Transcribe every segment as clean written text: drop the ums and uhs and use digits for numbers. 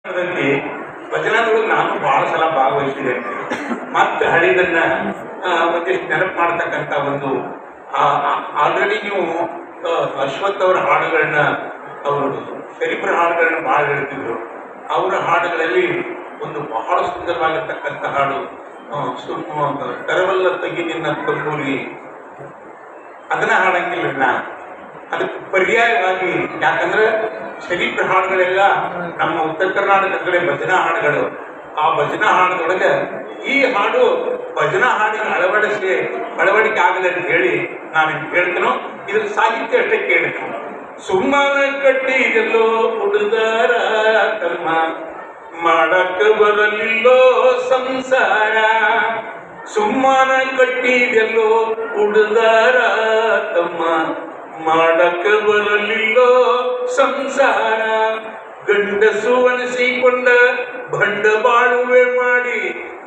ಅದಕ್ಕೆ ಭಜನಾದೊಳಗೆ ನಾನು ಬಹಳ ಸಲ ಭಾಗವಹಿಸಿದ್ದೇನೆ. ಮತ್ತೆ ಹಳಿದನ್ನ ಒಂದಿಷ್ಟು ನೆನಪು ಮಾಡ್ತಕ್ಕಂಥ ಒಂದು ಆಲ್ರೆಡಿ ನೀವು ಅಶ್ವಥ್ ಅವರ ಹಾಡುಗಳನ್ನ ಅವರು ಶರೀಫರ ಹಾಡುಗಳನ್ನ ಭಾಳ ಹೇಳ್ತಿದ್ರು. ಅವರ ಹಾಡುಗಳಲ್ಲಿ ಒಂದು ಬಹಳ ಸುಂದರವಾಗಿರ್ತಕ್ಕಂಥ ಹಾಡು ಕರವಲ್ಲ ತಗಿನಿನ್ನ ತಂಬೂಲಿ, ಅದನ್ನ ಹಾಡಂಗಿಲ್ಲ. ಅದಕ್ಕೆ ಪರ್ಯಾಯವಾಗಿ ಯಾಕಂದ್ರೆ ಶರೀಫರ ಹಾಡುಗಳೆಲ್ಲ ನಮ್ಮ ಉತ್ತರ ಕರ್ನಾಟಕದ ಕಡೆ ಭಜನಾ ಹಾಡುಗಳು. ಆ ಭಜನಾ ಹಾಡುಗಳೊಳಗೆ ಈ ಹಾಡು ಭಜನಾ ಹಾಡಿನ ಅಳವಡಿಕೆ ಆಗಲಿ ಅಂತ ಹೇಳಿ ನಾವೇನು ಕೇಳ್ತೇನೋ. ಇದ್ರ ಸಾಹಿತ್ಯ ಅಷ್ಟೇ ಕೇಳ್ತೇನೆ. ಸುಮ್ಮನ ಕಟ್ಟಿದೆಲ್ಲೋ ಹುಡುಗಾರ ತಮ್ಮ ಮಾಡಕ್ಕೆ ಬರಲಿಲ್ಲೋ ಸಂಸಾರ, ಸುಮ್ಮನ ಕಟ್ಟಿದೆಲ್ಲೋ ಹುಡುಗಾರ ತಮ್ಮ ಮಾಡಕ್ಕೆ ಬರಲಿಲ್ಲೋ ಸಂಸಾರ, ಗಂಡಸು ಅನಿಸಿಕೊಂಡ ಭಂಡ ಬಾಳುವೆ ಮಾಡಿ,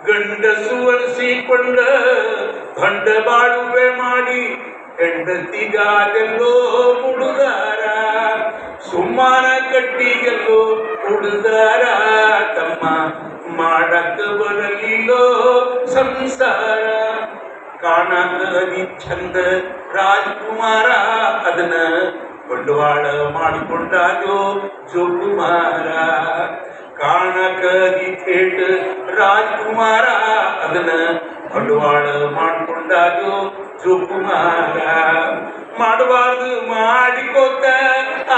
ಗಂಡಸು ಅನಿಸಿಕೊಂಡ ಭಂಡ ಬಾಳುವೆ ಮಾಡಿ, ಹೆಂಡತಿಗಾದೆಲ್ಲೋ ಹುಡುಗಾರ, ಸುಮ್ಮನ ಕಟ್ಟಿಗೆಲ್ಲೋ ಹುಡುಗಾರ ತಮ್ಮ ಮಾಡಕ್ಕ ಬರಲಿಲ್ಲೋ ಸಂಸಾರ, ಕಾಣಕದಿ ಚಂದ ರಾಜ್ಕುಮಾರ ಅದನ್ನ ಬಂಡವಾಳ ಮಾಡಿಕೊಂಡಾಜೋ ಜೋಕುಮಾರ, ಕಾಣಕದಿ ಥೇಟ್ ರಾಜ್ಕುಮಾರ ಅದನ್ನ ಬಂಡವಾಳ ಮಾಡಿಕೊಂಡಾಜೋ ಜೋಕುಮಾರ, ಮಾಡಬಾರ್ದು ಮಾಡಿಕೋತ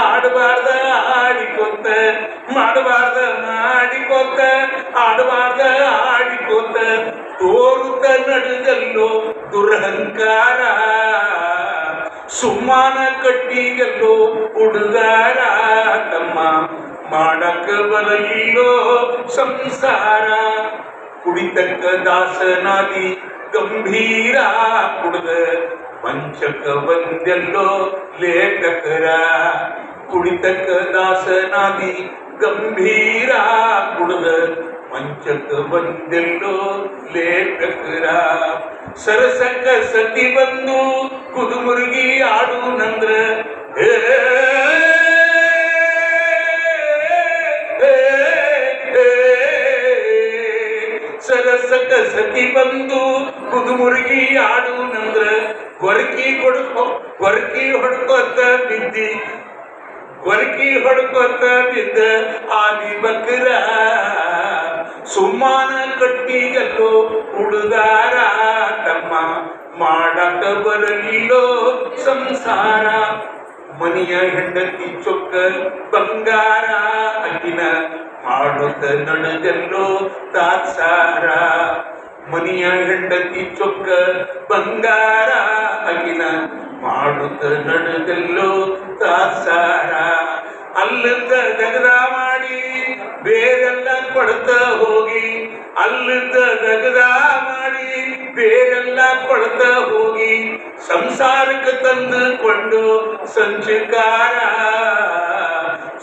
ಆಡಬಾರ್ದ ಆಡಿಕೋತ, ಮಾಡಬಾರ್ದ ಮಾಡಿಕೋತ ಆಡಬಾರ್ದ ಆಡಿಕೋತ, ತೋರುತ್ತ ನಡೆದಲ್ಲೋ ದುರಹಂಕಾರ, ಸುಮ್ಮನ ಕಟ್ಟಿಗೆಲ್ಲೋ ಹುಡುಗಾರ ತಮ್ಮ ಮಾಡಕ ಬರಲಿಲ್ಲೋ ಸಂಸಾರ, ಕುಡಿತಕ್ಕ ದಾಸನಾದಿ ಗಂಭೀರ ಕುಡ್ದ ವಂಚಕ ಬಂದೆಲ್ಲೋ ಲೇಖಕರ, ಕುಡಿತಕ್ಕ ದಾಸನಾದಿ ಗಂಭೀರ ಕುಡ್ದ ವಂಚಕ ಬಂದೆಲ್ಲೋ ಲೇಖಕರ, ಸರಸಕ್ಕ ಸತಿ ಬಂದು ಕುದುಮುರುಗಿ ಆಡು ನಂದ್ರ ಸರಸಕ್ಕ ಸತಿ ಬಂದು ಕುದುಮುರುಗಿ ಆಡು ನಂದ್ರ ಗೊರಕಿ ಹೊಡ್ಕೋತ ಬಿದ್ದಿ, ಗೊರಕಿ ಹೊಡ್ಕೋತ ಬಿದ್ದ ಆದಿ ಬಕ್ರ, ಸುಮ್ಮನ ಕಟ್ಟಿಗೆಲ್ಲೋ ಹುಡುಗಾರ ತಮ್ಮ ಮಾಡಕ ಬರಲಿಲ್ಲೋ ಸಂಸಾರ, ಮನೆಯ ಹೆಂಡತಿ ಚೊಕ್ಕ ಬಂಗಾರ ಅಕ್ಕಿನ ಮಾಡುತ್ತ ನಡೆದೆಲ್ಲೋ ತಾತ್ಸಾರ, ಮನೆಯ ಹೆಂಡತಿ ಚೊಕ್ಕ ಬಂಗಾರ ಅಕ್ಕಿನ ಮಾಡುತ್ತ ನಡೆದೆಲ್ಲೋ ತಾತ್ಸಾರ, ಅಲ್ಲಿಂದ ದಗದ ಮಾಡಿ ಬೇರೆಲ್ಲ ಕೊಡ್ತ ಹೋಗಿ, ಅಲ್ಲಿಂದ ದಗದ ಮಾಡಿ ಬೇರೆಲ್ಲ ಕೊಡ್ತ ಹೋಗಿ, ಸಂಸಾರಕ್ಕೆ ತಂದುಕೊಂಡು ಸಂಚಕಾರ,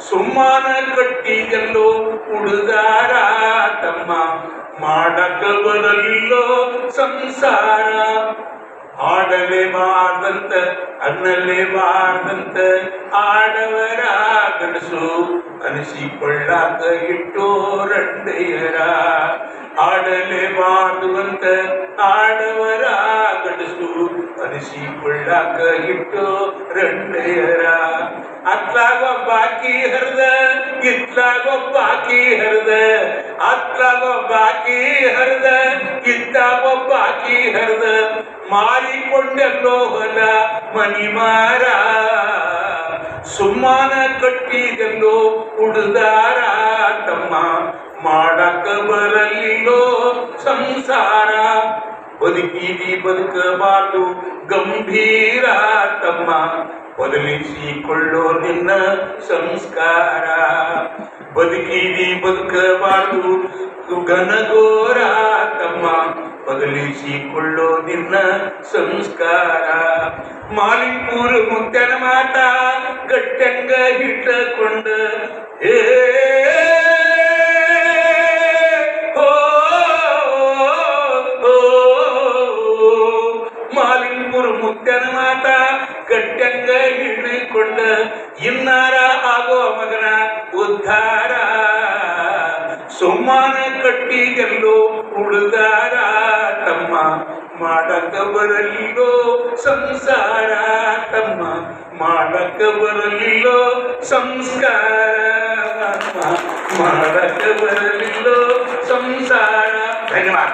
ಸುಮ್ಮನ ಕಟ್ಟಿಗೆಲ್ಲೋ ಹುಡುಗಾರ ತಮ್ಮ ಮಾಡಕ ಬರಲಿಲ್ಲೋ ಸಂಸಾರ, ಆಡಲೇಬಾರ್ದಂತ ಅನ್ನಲೇಬಾರ್ದಂತ ಆಡವರ ಗಣಸು ಅನಿಸಿಕೊಳ್ಳಾಕ ಇಟ್ಟೋರಂಡೆಯರ, ಆಡಲೇಬಾರ್ದು ಅಂತ ಆಡವರ ಗಣಸು ಅನಿಸಿಕೊಳ್ಳಾಕ ಇಟ್ಟೋ ರಂಡೆಯರ, ಅತ್ಲಾಗೊಬ್ಬಾಕಿ ಹರಿದ ಇತ್ಲಾಗೊಬ್ಬಾಕಿ ಹರಿದ, ಅತ್ಲಾಗೊಬ್ಬಾಕಿ ಹರಿದ ಇತ್ತಾಗೊಬ್ಬಾಕಿ ಹರಿದ, ಮಾರಿಕೊಂಡೆಲ್ಲೋ ಹೊಲ ಮನಿ ಮಾರ, ಸುಮ್ಮನ ಕಟ್ಟಿದೆಲ್ಲೋ ಹುಡುಗಾರ ತಮ್ಮ ಮಾಡಕ ಬರಲಿಲ್ಲೋ ಸಂಸಾರ, ಬದುಕಿದಿ ಬದುಕಬಾರ್ದು ಗಂಭೀರ ತಮ್ಮ ಬದಲಿಸಿಕೊಳ್ಳೋ ನಿನ್ನ ಸಂಸ್ಕಾರ, ಬದುಕಿದಿ ಬದುಕಬಾರ್ದು ಘನಘೋರ ತಮ್ಮ ಬದಲಿಸಿಕೊಳ್ಳೋ ನಿನ್ನ ಸಂಸ್ಕಾರ, ಮಾಲಿಂಪುರ ಮುತ್ತನ ಮಾತ ಗಟ್ಟಂಗ ಇಟ್ಟಕೊಂಡ ಮಾಲಿಂಪುರ ಮುತ್ತನ ಮಾತ ಗಟ್ಟಂಗ ಹಿಡಿದುಕೊಂಡ ಇನ್ನಾರ ಆಗೋ ಮಗನ ಉದ್ಧಾರ, ಸುಮ್ಮನೆ ಕಟ್ಟಿಗೆಲ್ಲೋ ಹುಡುಗಾರ ತಮ್ಮ ಮಾಡಕ ಬರಲಿಲ್ಲೋ ಸಂಸಾರ ತಮ್ಮ ಮಾಡಕ ಬರಲಿಲ್ಲೋ ಸಂಸ್ಕಾರ ಮಾಡಕ ಬರಲಿಲ್ಲೋ ಸಂಸಾರ. ಧನ್ಯವಾದ.